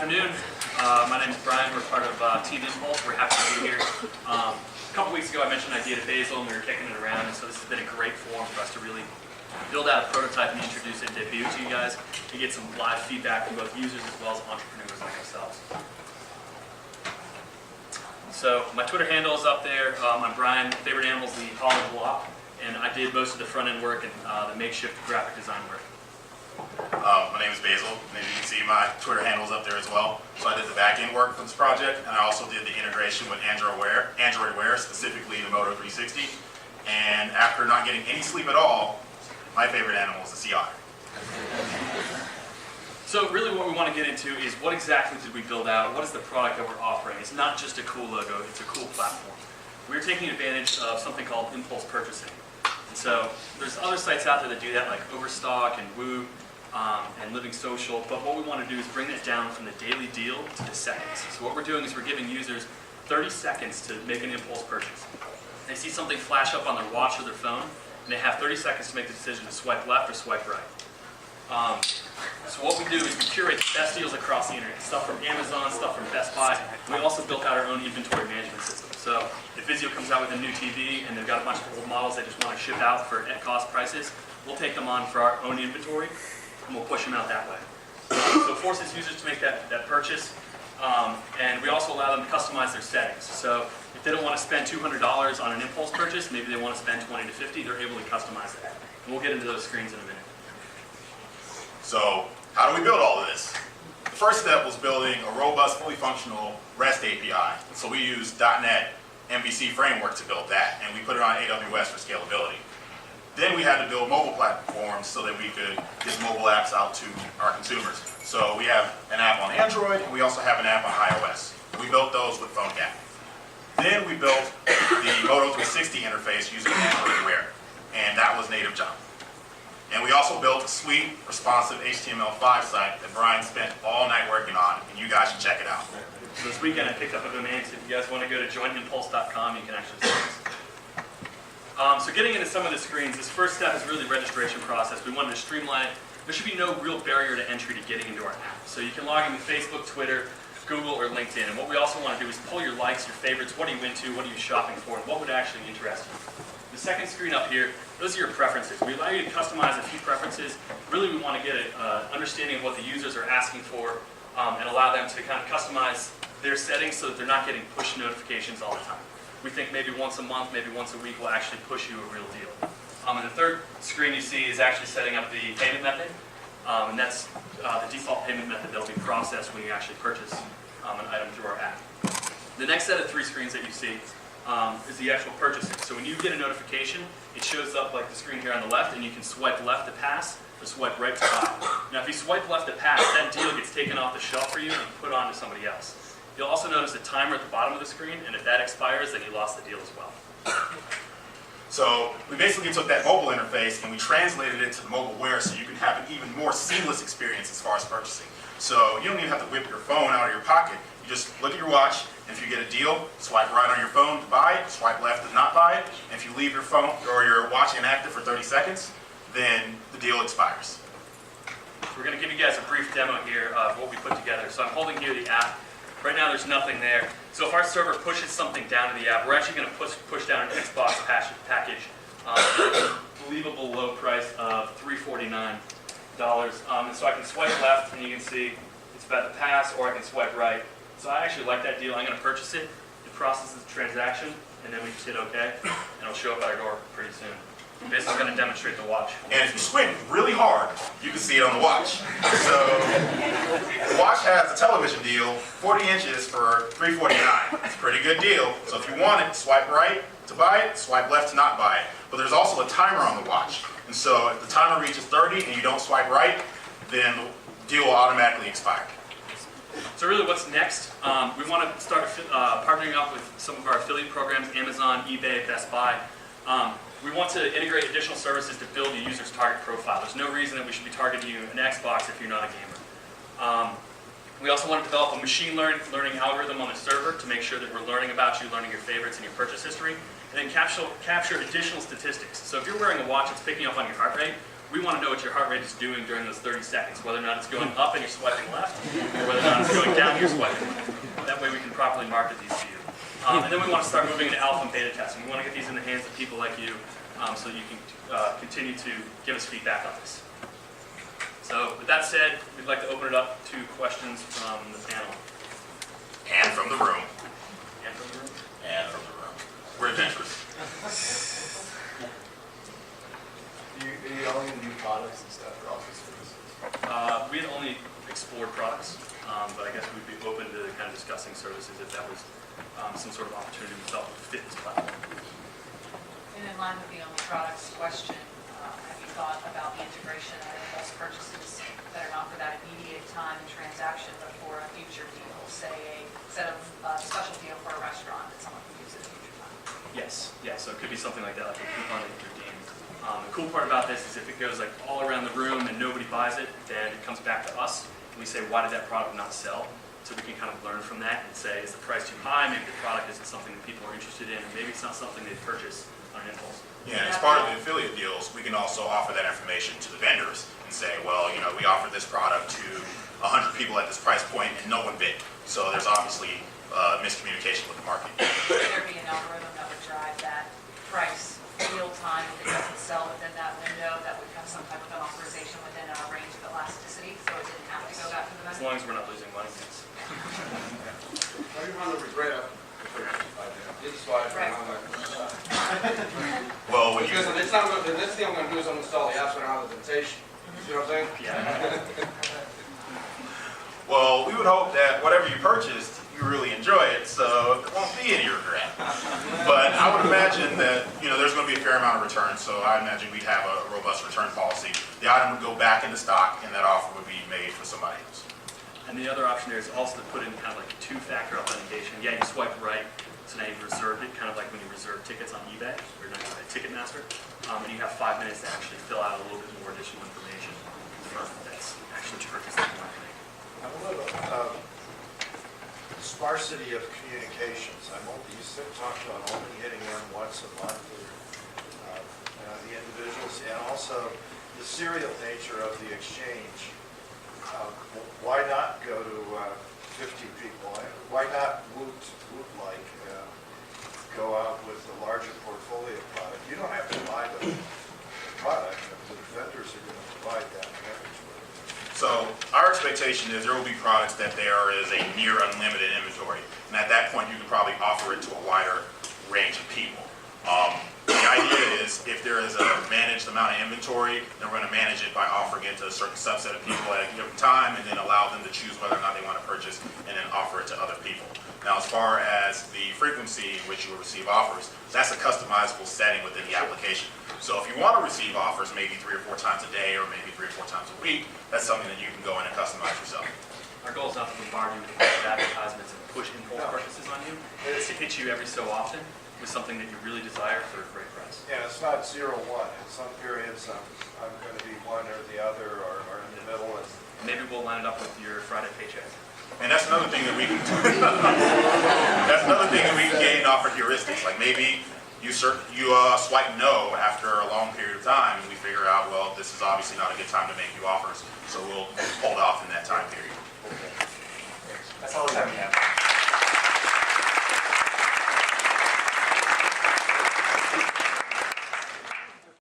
afternoon. My name is Brian. We're part of Team Impulse. We're happy to be here. A couple weeks ago I mentioned an idea to Basil and we were kicking it around, and so this has been a great forum for us to really build out a prototype and introduce it and debut to you guys to get some live feedback from both users as well as entrepreneurs like ourselves. So my Twitter handle is up there. I'm Brian. Favorite animal is the Holland block, and I did most of the front end work and the makeshift graphic design work. My name is Basil, and as you can see, my Twitter handle is up there as well. So I did the back-end work for this project, and I also did the integration with Android Wear, specifically the Moto 360. And after not getting any sleep at all, my favorite animal is the sea otter. So really what we want to get into is what exactly did we build out? What is the product that we're offering? It's not just a cool logo, it's a cool platform. We're taking advantage of something called impulse purchasing. And so there's other sites out there that do that, like Overstock and Woo, and Living Social, but what we want to do is bring that down from the daily deal to the seconds. So what we're doing is we're giving users 30 seconds to make an impulse purchase. They see something flash up on their watch or their phone, and they have 30 seconds to make the decision to swipe left or swipe right. So what we do is we curate the best deals across the internet, stuff from Amazon, stuff from Best Buy. We also built out our own inventory management system. So if Vizio comes out with a new TV and they've got a bunch of old models they just want to ship out for at cost prices, we'll take them on for our own inventory and we'll push them out that way. So it forces users to make that purchase, and we also allow them to customize their settings. So if they don't want to spend $200 on an impulse purchase, maybe they want to spend $20 to $50, they're able to customize that. And we'll get into those screens in a minute. So how do we build all of this? The first step was building a robust, fully functional REST API. So we used .NET MVC framework to build that, and we put it on AWS for scalability. Then we had to build mobile platforms so that we could get mobile apps out to our consumers. So we have an app on Android, and we also have an app on iOS. We built those with PhoneGap. Then we built the Moto 360 interface using Android Wear, and that was native Java. And we also built a sweet, responsive HTML5 site that Brian spent all night working on, and you guys should check it out. So this weekend I picked up a domain, so if you guys want to go to joinimpulse.com, you can actually see this. So getting into some of the screens, this first step is really the registration process. We wanted to streamline it. There should be no real barrier to entry to getting into our app. So you can log in with Facebook, Twitter, Google, or LinkedIn. And what we also want to do is pull your likes, your favorites, what are you into, what are you shopping for, and what would actually interest you. The second screen up here, those are your preferences. We allow you to customize a few preferences. Really, we want to get an understanding of what the users are asking for and allow them to kind of customize their settings so that they're not getting push notifications all the time. We think maybe once a month, maybe once a week, will actually push you a real deal. And the third screen you see is actually setting up the payment method, and that's the default payment method that will be processed when you actually purchase an item through our app. The next set of three screens that you see is the actual purchasing. So when you get a notification, it shows up like the screen here on the left, and you can swipe left to pass or swipe right to buy. Now if you swipe left to pass, that deal gets taken off the shelf for you and put on to somebody else. You'll also notice a timer at the bottom of the screen, and if that expires, then you lost the deal as well. So we basically took that mobile interface and we translated it to the mobile wear so you can have an even more seamless experience as far as purchasing. So you don't even have to whip your phone out of your pocket. You just look at your watch, and if you get a deal, swipe right on your phone to buy it, swipe left to not buy it, and if you leave your phone or your watch inactive for 30 seconds, then the deal expires. We're going to give you guys a brief demo here of what we put together. So I'm holding here the app. Right now there's nothing there. So if our server pushes something down to the app, we're actually going to push down an Xbox package at a believable low price of $349. And so I can swipe left and you can see it's about to pass, or I can swipe right. So I actually like that deal. I'm going to purchase it. It processes the transaction, and then we just hit OK, and it'll show up at our door pretty soon. I'm basically going to demonstrate the watch. And if you squint really hard, you can see it on the watch. So the watch has a television deal, 40 inches for $349. It's a pretty good deal. So if you want it, swipe right to buy it, swipe left to not buy it. But there's also a timer on the watch. And so if the timer reaches 30 and you don't swipe right, then the deal will automatically expire. So really what's next? We want to start partnering up with some of our affiliate programs, Amazon, eBay, Best Buy. We want to integrate additional services to build a user's target profile. There's no reason that we should be targeting you an Xbox if you're not a gamer. We also want to develop a machine learning algorithm on the server to make sure that we're learning about you, learning your favorites and your purchase history, and then capture additional statistics. So if you're wearing a watch that's picking up on your heart rate, we want to know what your heart rate is doing during those 30 seconds, whether or not it's going up and you're swiping left, or whether or not it's going down and you're swiping left. That way we can properly market these to you. And then we want to start moving into alpha and beta testing. We want to get these in the hands of people like you so you can continue to give us feedback on this. So with that said, we'd like to open it up to questions from the panel. And from the room. And from the room. And from the room. We're adventurous. Are you only new products and stuff for office services? We had only explored products, but I guess we'd be open to kind of discussing services if that was some sort of opportunity we felt would fit this platform. And in line with the only products question, have you thought about the integration of impulse purchases that are not for that immediate time transaction, but for a future deal, say a set of special deal for a restaurant that someone can use at a future time? Yes, so it could be something like that, like a coupon that you redeem. The cool part about this is if it goes like all around the room and nobody buys it, then it comes back to us. And we say, why did that product not sell? So we can kind of learn from that and say, is the price too high? Maybe the product isn't something that people are interested in, and maybe it's not something they purchase on an impulse. Yeah, and as part of the affiliate deals, we can also offer that information to the vendors and say, well, we offered this product to 100 people at this price point and no one bid. So there's obviously miscommunication with the market. Would there be an algorithm that would drive that price real time if it doesn't sell within that window, that would have some type of an authorization within a range of elasticity, so it didn't have to go back to the As vendor? long as we're not losing money. Yes. I didn't want to regret it. This is why Right. I'm like, Well, when you, because it's not going to, the next thing I'm going to do is uninstall the apps when I have the temptation. You know what I'm saying? Yeah. well, we would hope that whatever you purchased, you really enjoy it, so there won't be any regret. But I would imagine that there's going to be a fair amount of returns, so I imagine we'd have a robust return policy. The item would go back into stock, and that offer would be made for somebody else. And the other option there is also to put in kind of like two-factor authentication. Yeah, you swipe right, so now you've reserved it, kind of like when you reserve tickets on eBay or not eBay, Ticketmaster, and you have 5 minutes to actually fill out a little bit more additional information that's actually purchased that you want to make. I'm a little, sparsity of communications. You talked about only hitting them once a month, or, the individuals, and also the serial nature of the exchange. Why not go to 50 people? Why not Woot-like go out with a larger portfolio product? You don't have to buy the product. The vendors are going to provide that package with it. So our expectation is there will be products that there is a near unlimited inventory, and at that point you can probably offer it to a wider range of people. The idea is if there is a managed amount of inventory, then we're going to manage it by offering it to a certain subset of people at a given time, and then allow them to choose whether or not they want to purchase, and then offer it to other people. Now, as far as the frequency in which you will receive offers, that's a customizable setting within the application. So if you want to receive offers maybe 3 or 4 times a day, or maybe 3 or 4 times a week, that's something that you can go in and customize yourself. Our goal is not to bombard you with advertisements and push impulse purchases on you. It's to hit you every so often with something that you really desire for a great price. Yeah, it's not 0-1. In some periods, I'm going to be one or the other, or in the middle. Maybe we'll line it up with your Friday paycheck. And that's another thing that we can gain off of heuristics. Like maybe you swipe no after a long period of time, and we figure out, well, this is obviously not a good time to make you offers, so we'll hold off in that time period. That's all the time we have.